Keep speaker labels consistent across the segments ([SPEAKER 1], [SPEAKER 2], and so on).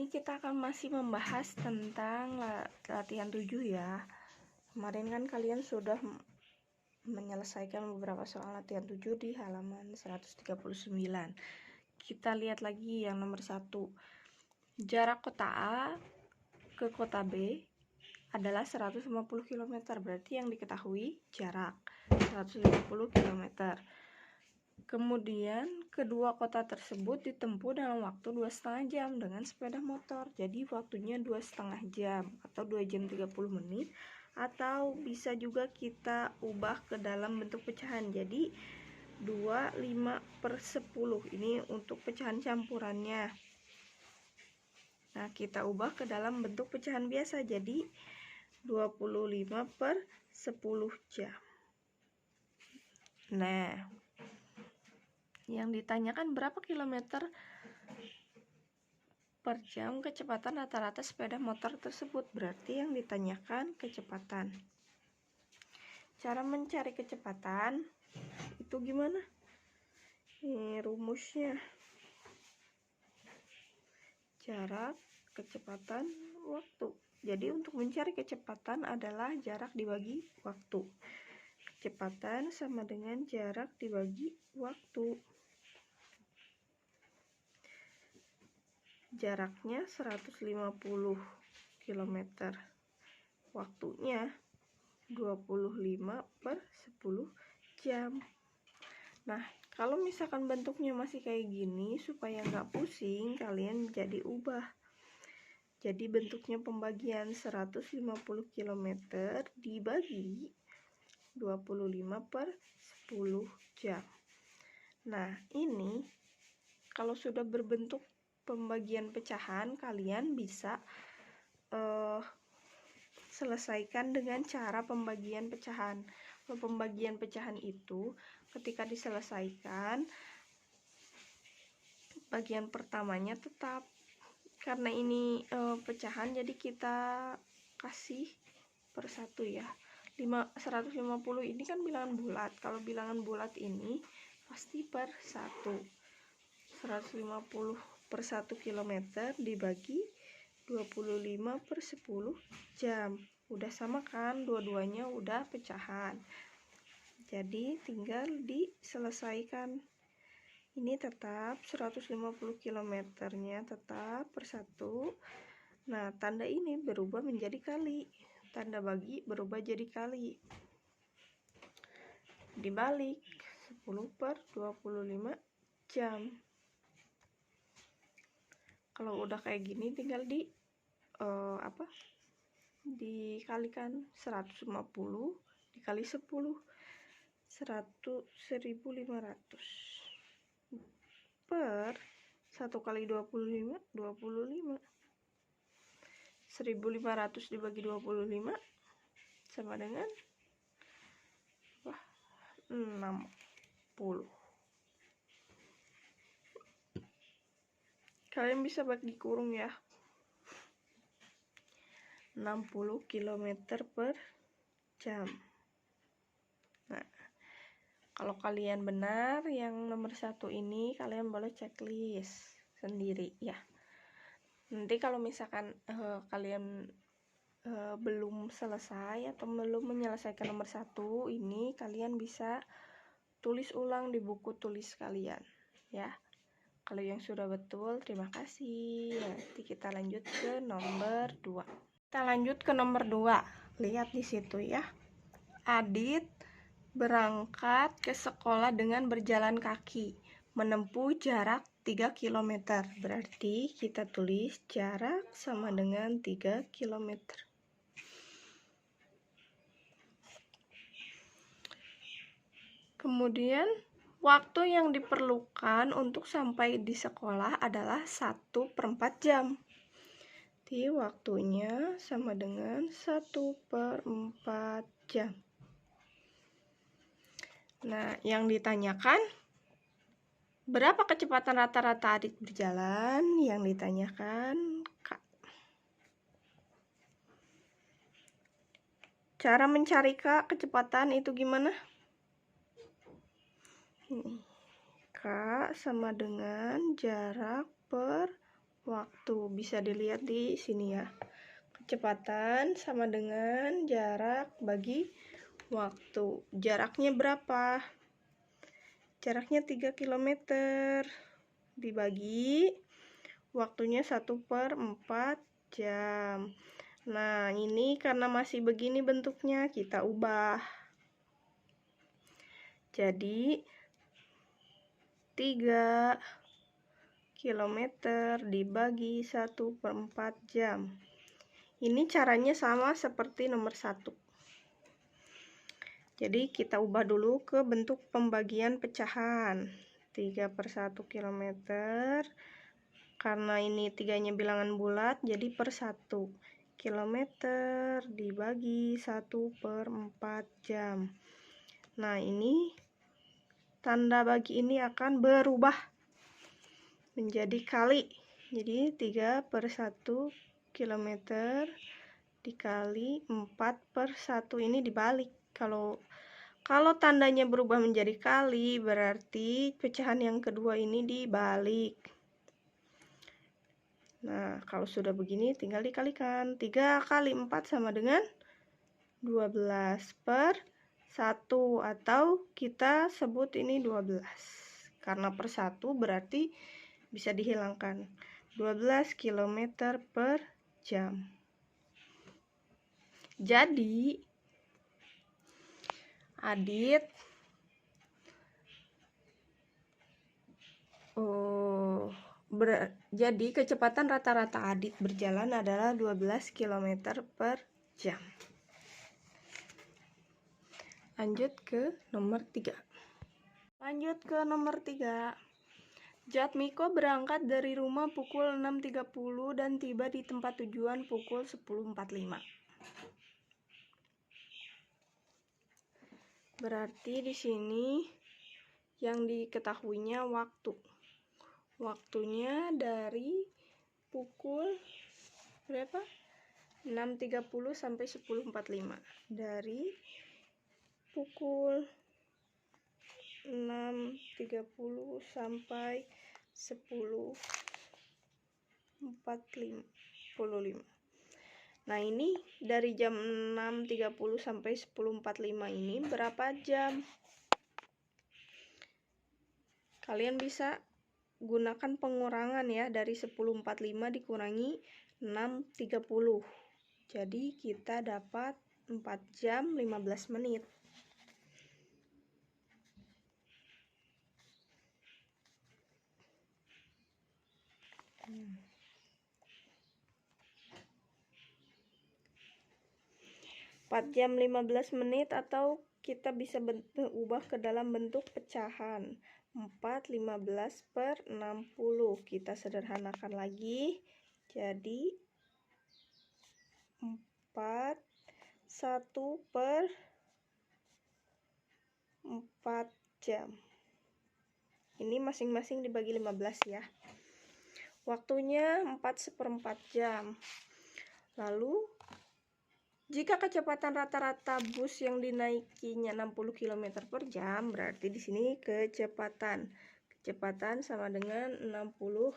[SPEAKER 1] Kita akan masih membahas tentang latihan 7 ya. Kemarin kan kalian sudah menyelesaikan beberapa soal latihan 7 di halaman 139. Kita lihat lagi yang nomor 1. Jarak kota A ke kota B adalah 150 km. Berarti yang diketahui jarak 150 km. Kemudian kedua kota tersebut ditempuh dalam waktu 2,5 jam dengan sepeda motor. Jadi waktunya 2,5 jam atau 2 jam 30 menit, atau bisa juga kita ubah ke dalam bentuk pecahan. Jadi 25/10 ini untuk pecahan campurannya. Nah, kita ubah ke dalam bentuk pecahan biasa, jadi 25/10 jam. Nah, yang ditanyakan berapa kilometer per jam kecepatan rata-rata sepeda motor tersebut. Berarti yang ditanyakan kecepatan. Cara mencari kecepatan itu gimana? Ini rumusnya. Jarak, kecepatan, waktu. Jadi untuk mencari kecepatan adalah jarak dibagi waktu. Kecepatan sama dengan jarak dibagi waktu. Jaraknya 150 km, waktunya 25/10 jam. Nah, kalau misalkan bentuknya masih kayak gini, supaya nggak pusing, kalian jadi ubah. Jadi bentuknya pembagian 150 km dibagi 25/10 jam. Nah, ini kalau sudah berbentuk pembagian pecahan, kalian bisa selesaikan dengan cara pembagian pecahan. Kalau pembagian pecahan itu ketika diselesaikan, bagian pertamanya tetap, karena ini pecahan, jadi kita kasih per 1 ya. 150 ini kan bilangan bulat. Kalau bilangan bulat ini pasti per 1. 150/1 km dibagi 25/10 jam. Udah sama kan, dua-duanya udah pecahan. Jadi tinggal diselesaikan. Ini tetap 150 km-nya tetap per 1. Nah, tanda ini berubah menjadi kali. Tanda bagi berubah jadi kali. Dibalik 10/25 jam. Kalau udah kayak gini tinggal dikalikan 150 dikali 10, 1500 per 1 kali 25 1500 dibagi 25 sama dengan 60. Kalian bisa bagi kurung ya. 60 km per jam. Nah, kalau kalian benar yang nomor 1 ini, kalian boleh checklist sendiri ya. Nanti kalau misalkan kalian belum selesai atau belum menyelesaikan nomor 1 ini, kalian bisa tulis ulang di buku tulis kalian ya. Kalau yang sudah betul, terima kasih. Nanti kita lanjut ke nomor 2. Kita lanjut ke nomor 2. Lihat di situ ya. Adit berangkat ke sekolah dengan berjalan kaki, menempuh jarak 3 km. Berarti kita tulis jarak sama dengan 3 km. Kemudian waktu yang diperlukan untuk sampai di sekolah adalah 1/4 jam. Berarti waktunya sama dengan 1/4 jam. Nah, yang ditanyakan berapa kecepatan rata-rata Adit berjalan? Yang ditanyakan Kak. Cara mencari Kak kecepatan itu gimana? Kak sama dengan jarak per waktu. Bisa dilihat di sini ya. Kecepatan sama dengan jarak bagi waktu. Jaraknya berapa? Jaraknya 3 km. Dibagi waktunya 1/4 jam. Nah, ini karena masih begini bentuknya, kita ubah. Jadi 3 km dibagi 1/4 jam. Ini caranya sama seperti nomor 1. Jadi kita ubah dulu ke bentuk pembagian pecahan. 3/1 km. Karena ini 3-nya bilangan bulat, jadi per 1 km dibagi 1/4 jam. Nah, ini tanda bagi ini akan berubah menjadi kali. Jadi 3/1 km dikali 4/1 ini dibalik. Kalau tandanya berubah menjadi kali, berarti pecahan yang kedua ini dibalik. Nah, kalau sudah begini tinggal dikalikan. 3 kali 4 sama dengan 12/1, atau kita sebut ini 12. Karena per 1 berarti bisa dihilangkan. 12 km per jam. Jadi Adit jadi kecepatan rata-rata Adit berjalan adalah 12 km per jam. Lanjut ke nomor 3. Jatmiko berangkat dari rumah pukul 6.30 dan tiba di tempat tujuan pukul 10.45. Berarti di sini yang diketahuinya waktu. Waktunya dari pukul berapa? 6.30 sampai 10.45. Dari pukul 6.30 sampai 10.45. Nah, ini dari jam 6.30 sampai 10.45 ini berapa jam? Kalian bisa gunakan pengurangan ya, dari 10.45 dikurangi 6.30. Jadi kita dapat 4 jam 15 menit. Empat jam 15 menit, atau kita bisa ubah ke dalam bentuk pecahan. 4 15/60. Kita sederhanakan lagi. Jadi 4 1/4 jam. Ini masing-masing dibagi 15 ya. Waktunya 4/4 jam. Lalu jika kecepatan rata-rata bus yang dinaikinya 60 km per jam, berarti di sini kecepatan sama dengan 60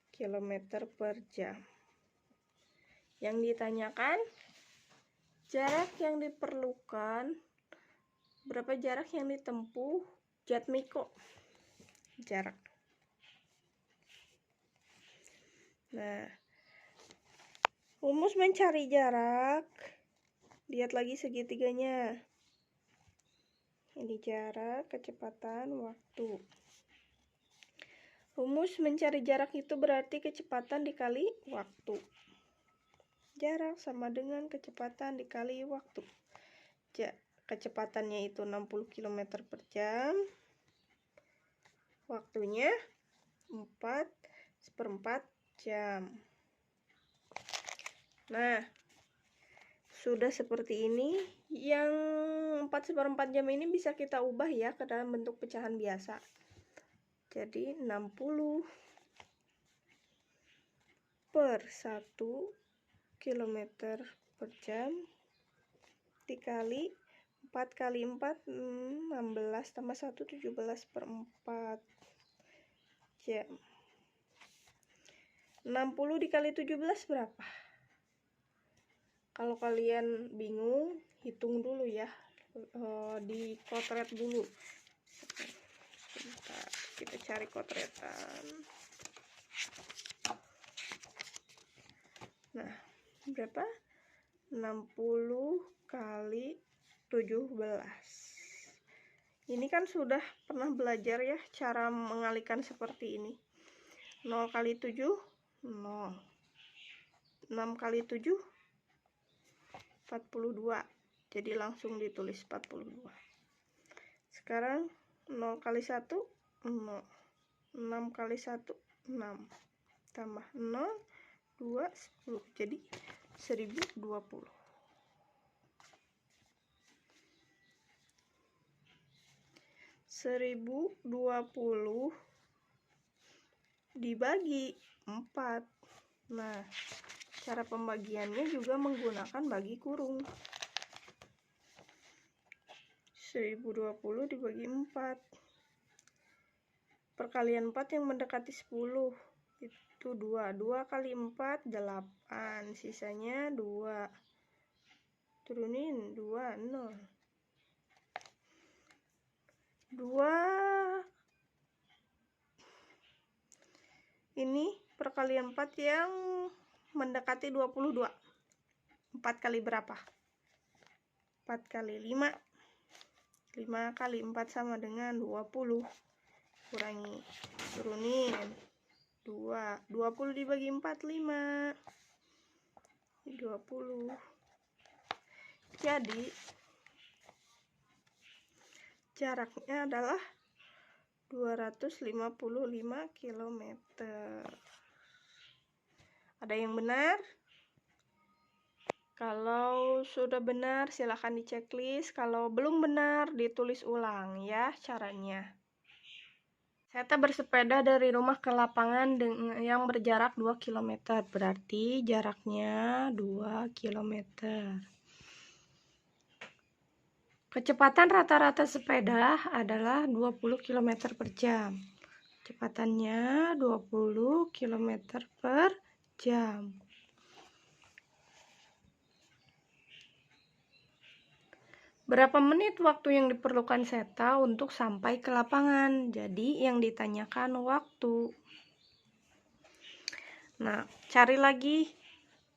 [SPEAKER 1] km per jam. Yang ditanyakan jarak yang diperlukan, berapa jarak yang ditempuh Jatmiko. Jarak. Nah, rumus mencari jarak. Lihat lagi segitiganya. Ini jarak, kecepatan, waktu. Rumus mencari jarak itu berarti kecepatan dikali waktu. Jarak sama dengan kecepatan dikali waktu. Kecepatannya itu 60 km per jam. Waktunya 4/4 jam. Nah, sudah seperti ini. Yang 4/4 jam ini bisa kita ubah ya ke dalam bentuk pecahan biasa. Jadi 60 per 1 km per jam dikali 4 kali 4 16 tambah 1 17/4 jam. 60 dikali 17 berapa? Kalau kalian bingung, hitung dulu ya, di kotret dulu. Bentar, kita cari kotretan. Nah, berapa? 60 kali 17. Ini kan sudah pernah belajar ya cara mengalihkan seperti ini. 0 kali 7, 0. 6 kali 7, 42. Jadi langsung ditulis 42. Sekarang 0 kali 1, 0. 6 kali 1, 6. Tambah 0, 2, 10. Jadi 1020. 1020 dibagi 4. Nah, cara pembagiannya juga menggunakan bagi kurung. 1020 dibagi 4. Perkalian 4 yang mendekati 10 itu 2. 2 kali 4 8. Sisanya 2. Turunin 2 0. 2. Ini perkalian 4 yang mendekati 22. 4 kali berapa? 4 kali 5. 5 kali 4 sama dengan 20. Kurangi, turunin 2. 20 dibagi 4, 5. 20. Jadi jaraknya adalah 255 km. Ada yang benar? Kalau sudah benar silahkan di checklist. Kalau belum benar ditulis ulang ya caranya. Saya bersepeda dari rumah ke lapangan yang berjarak 2 km. Berarti jaraknya 2 km. Kecepatan rata-rata sepeda adalah 20 km per jam. Kecepatannya 20 km per jam. Berapa menit waktu yang diperlukan Seta untuk sampai ke lapangan? Jadi yang ditanyakan waktu. Nah, cari lagi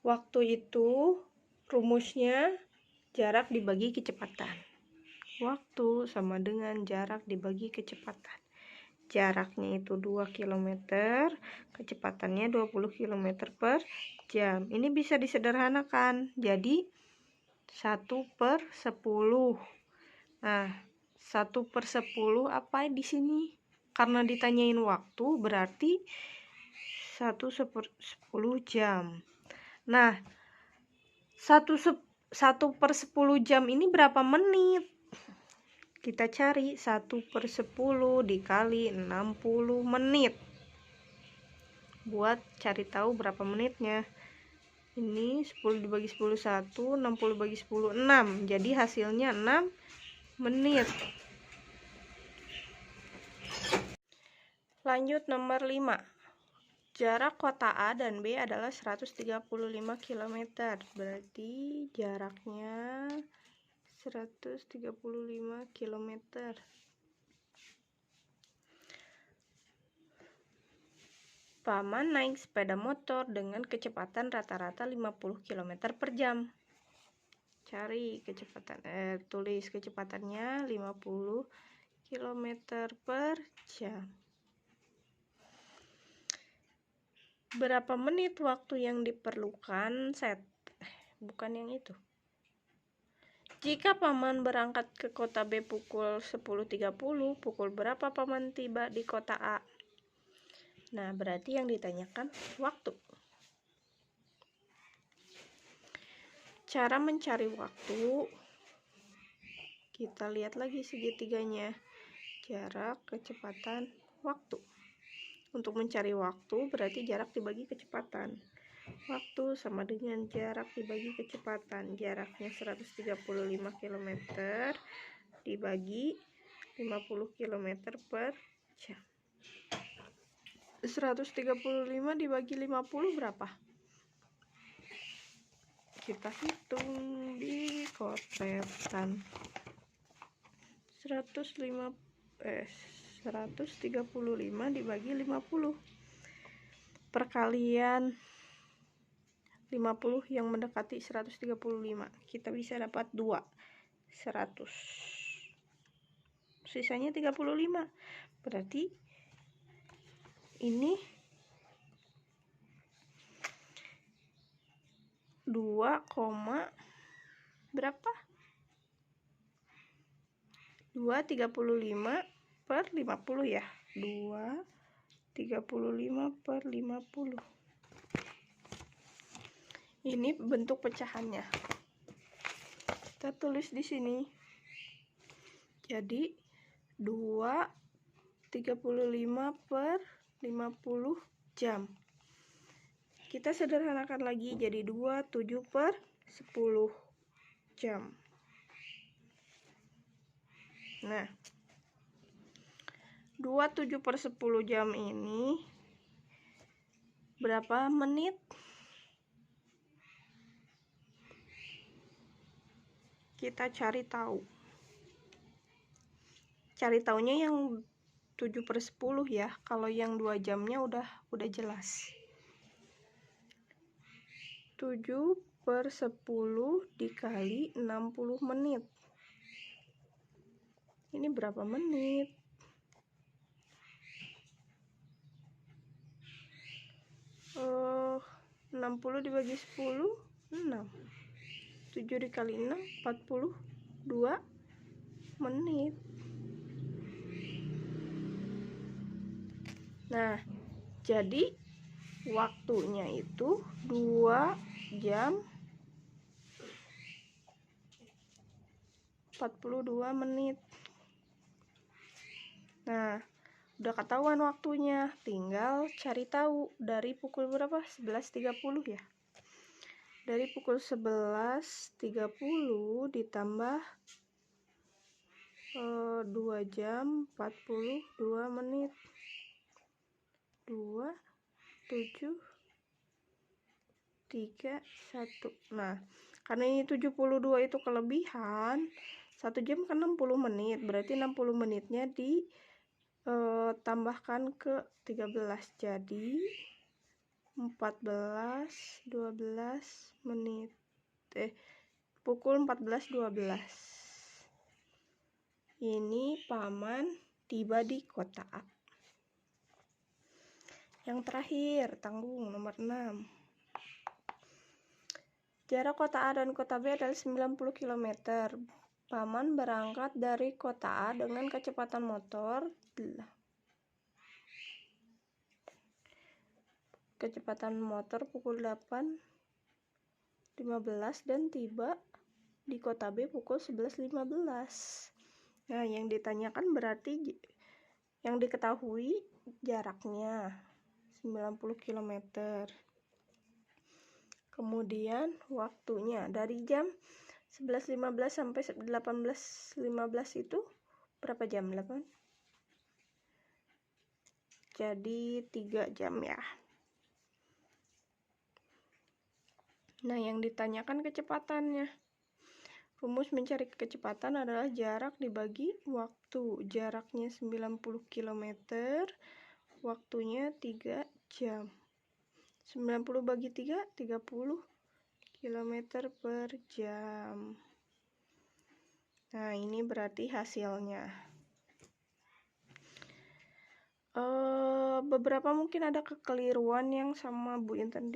[SPEAKER 1] waktu itu, rumusnya jarak dibagi kecepatan. Waktu sama dengan jarak dibagi kecepatan. Jaraknya itu 2 km, kecepatannya 20 km per jam. Ini bisa disederhanakan. Jadi 1/10. Nah, 1/10 apa di sini? Karena ditanyain waktu, berarti 1/10 jam. Nah, 1/10 jam ini berapa menit? Kita cari 1/10 dikali 60 menit. Buat cari tahu berapa menitnya. Ini 10 dibagi 10 1, 60 bagi 10 6. Jadi hasilnya 6 menit. Lanjut nomor 5. Jarak kota A dan B adalah 135 km. Berarti jaraknya 135 km. Paman naik sepeda motor dengan kecepatan rata-rata 50 km per jam. Cari kecepatan, tulis kecepatannya 50 km per jam. Berapa menit waktu yang diperlukan bukan yang itu. Jika Paman berangkat ke kota B pukul 10.30, pukul berapa Paman tiba di kota A? Nah, berarti yang ditanyakan waktu. Cara mencari waktu, kita lihat lagi segitiganya, jarak, kecepatan, waktu. Untuk mencari waktu berarti jarak dibagi kecepatan. Waktu sama dengan jarak dibagi kecepatan. Jaraknya 135 km dibagi 50 km per jam. 135 dibagi 50 berapa? Kita hitung di kotetan. 135 dibagi 50. Perkalian 50 yang mendekati 135. Kita bisa dapat 2. 100. Sisanya 35. Berarti ini 2, berapa? 2,35 per 50 ya. 2,35 per 50. Ini bentuk pecahannya. Kita tulis di sini. Jadi 2,35 per 50 jam. Kita sederhanakan lagi jadi 27 per 10 jam. Nah, 27 per 10 jam ini berapa menit? Kita cari tahu. Cari taunya yang 7 per 10 ya. Kalau yang 2 jamnya udah jelas. 7 per 10 dikali 60 menit. Ini berapa menit? Oh, 60 dibagi 10, 6. 7 dikali 6, 42 menit. Nah, jadi waktunya itu 2 jam 42 menit. Nah, udah ketahuan waktunya, tinggal cari tahu dari pukul berapa? 11.30 ya. Dari pukul 11.30 ditambah 2 jam 42 menit. 2, 7, 3, 1. Nah, karena ini 72 itu kelebihan, 1 jam kan 60 menit, berarti 60 menitnya ditambahkan ke 13, jadi 12 menit. Pukul 14.12. Ini Paman tiba di kota A. Yang terakhir, tanggung nomor 6. Jarak kota A dan kota B adalah 90 km. Paman berangkat dari kota A dengan kecepatan motor pukul 8.15 dan tiba di kota B pukul 11.15. Nah, yang ditanyakan berarti yang diketahui jaraknya 90 km. Kemudian waktunya dari jam 11.15 sampai 18.15 itu berapa jam? 8. Jadi 3 jam ya. Nah, yang ditanyakan kecepatannya. Rumus mencari kecepatan adalah jarak dibagi waktu. Jaraknya 90 km, waktunya 3 jam. 90 bagi 3, 30 km per jam. Nah, ini berarti hasilnya. Beberapa mungkin ada kekeliruan yang sama Bu Intan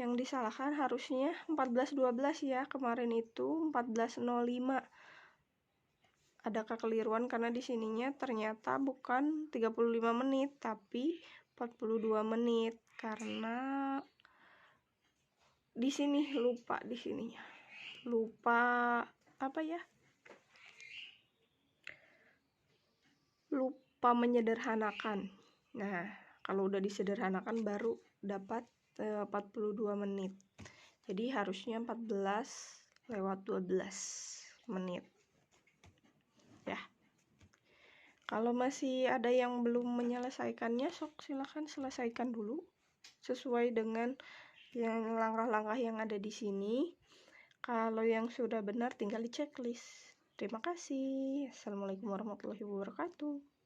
[SPEAKER 1] yang disalahkan, harusnya 14.12 ya, kemarin itu 14.05. Ada kekeliruan karena di sininya ternyata bukan 35 menit tapi 42 menit karena di sini lupa di sininya. Lupa apa ya? Lupa menyederhanakan. Nah, kalau udah disederhanakan baru dapat 42 menit. Jadi harusnya 14/12 menit. Ya. Kalau masih ada yang belum menyelesaikannya, sok silahkan selesaikan dulu sesuai dengan yang langkah-langkah yang ada di sini. Kalau yang sudah benar tinggal di checklist. Terima kasih. Assalamualaikum warahmatullahi wabarakatuh.